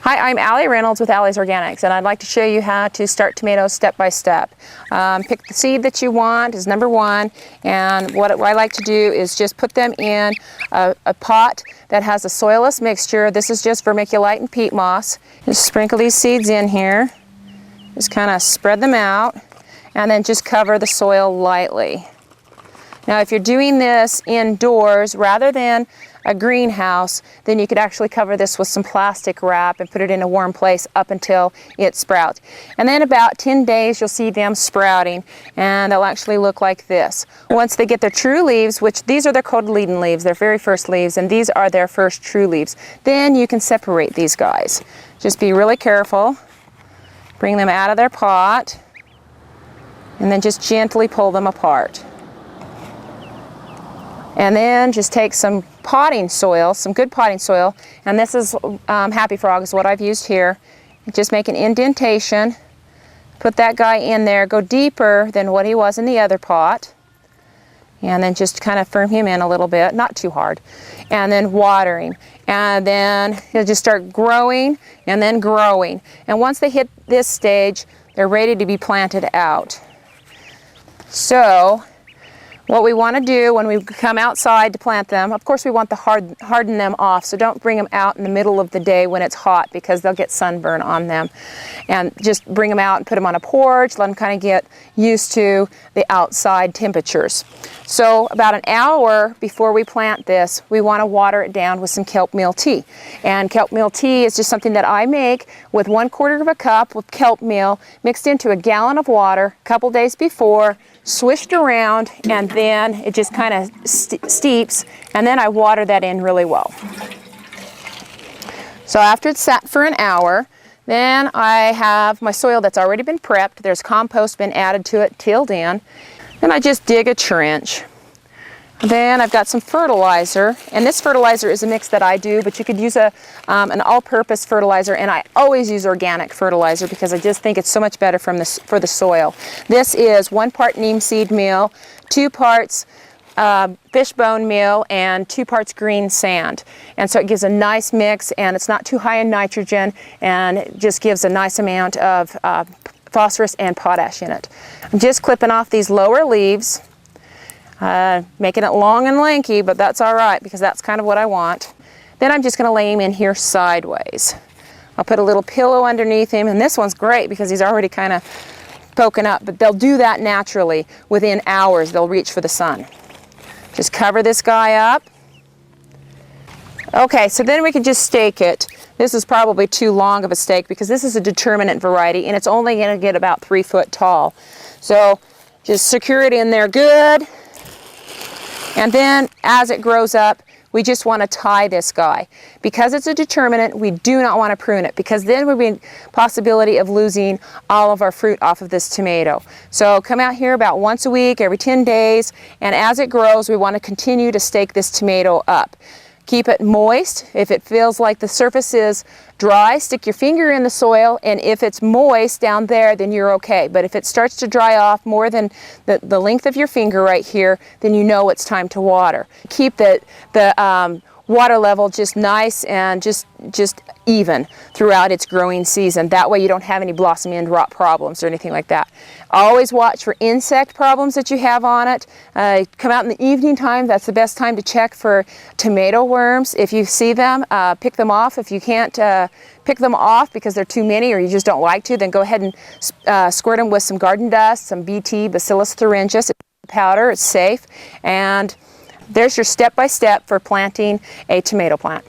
Hi, I'm Allie Reynolds with Allie's Organics, and I'd like to show you how to start tomatoes step by step. Pick the seed that you want is number one, and what I like to do is just put them in a pot that has a soilless mixture. This is just vermiculite and peat moss. Just sprinkle these seeds in here, just kind of spread them out, and then just cover the soil lightly. Now if you're doing this indoors rather than a greenhouse, then you could actually cover this with some plastic wrap and put it in a warm place up until it sprouts. And then about 10 days you'll see them sprouting, and they'll actually look like this. Once they get their true leaves, which these are their cotyledon leaves, their very first leaves, and these are their first true leaves, then you can separate these guys. Just be really careful. Bring them out of their pot and then just gently pull them apart. And then just take some potting soil, some good potting soil, and this is Happy Frog is what I've used here. Just make an indentation, put that guy in there, go deeper than what he was in the other pot, and then just kind of firm him in a little bit, not too hard, and then watering. And then he'll just start growing and then growing. And once they hit this stage, they're ready to be planted out. So what we want to do when we come outside to plant them, of course we want to harden them off, so don't bring them out in the middle of the day when it's hot because they'll get sunburn on them. And just bring them out and put them on a porch, let them kind of get used to the outside temperatures. So about an hour before we plant this, we want to water it down with some kelp meal tea. And kelp meal tea is just something that I make with 1/4 of a cup with kelp meal mixed into a gallon of water a couple days before, swished around, and then it just kind of steeps, and then I water that in really well. So after it's sat for an hour, then I have my soil that's already been prepped. There's compost been added to it, tilled in. Then I just dig a trench. Then I've got some fertilizer, and this fertilizer is a mix that I do, but you could use an all-purpose fertilizer, and I always use organic fertilizer because I just think it's so much better for the soil. This is 1 part neem seed meal, 2 parts fishbone meal, and 2 parts green sand. And so it gives a nice mix, and it's not too high in nitrogen, and it just gives a nice amount of phosphorus and potash in it. I'm just clipping off these lower leaves. Making it long and lanky, but that's all right because that's kind of what I want. Then I'm just going to lay him in here sideways. I'll put a little pillow underneath him, and this one's great because he's already kind of poking up, but they'll do that naturally. Within hours they'll reach for the sun. Just cover this guy up. Okay, so then we can just stake it. This is probably too long of a stake because this is a determinate variety and it's only going to get about 3 foot tall. So just secure it in there good. And then as it grows up, we just want to tie this guy. Because it's a determinate, we do not want to prune it because then we'll be in possibility of losing all of our fruit off of this tomato. So come out here about once a week, every 10 days, and as it grows, we want to continue to stake this tomato up. Keep it moist. If it feels like the surface is dry, stick your finger in the soil, and if it's moist down there, then you're okay. But if it starts to dry off more than the length of your finger right here, then you know it's time to water. Keep the water level just nice and just even throughout its growing season. That way you don't have any blossom end rot problems or anything like that. Always watch for insect problems that you have on it. Come out in the evening time. That's the best time to check for tomato worms. If you see them, pick them off. If you can't pick them off because they're too many or you just don't like to, then go ahead and squirt them with some garden dust, some BT, Bacillus thuringiensis powder. It's safe. And there's your step-by-step for planting a tomato plant.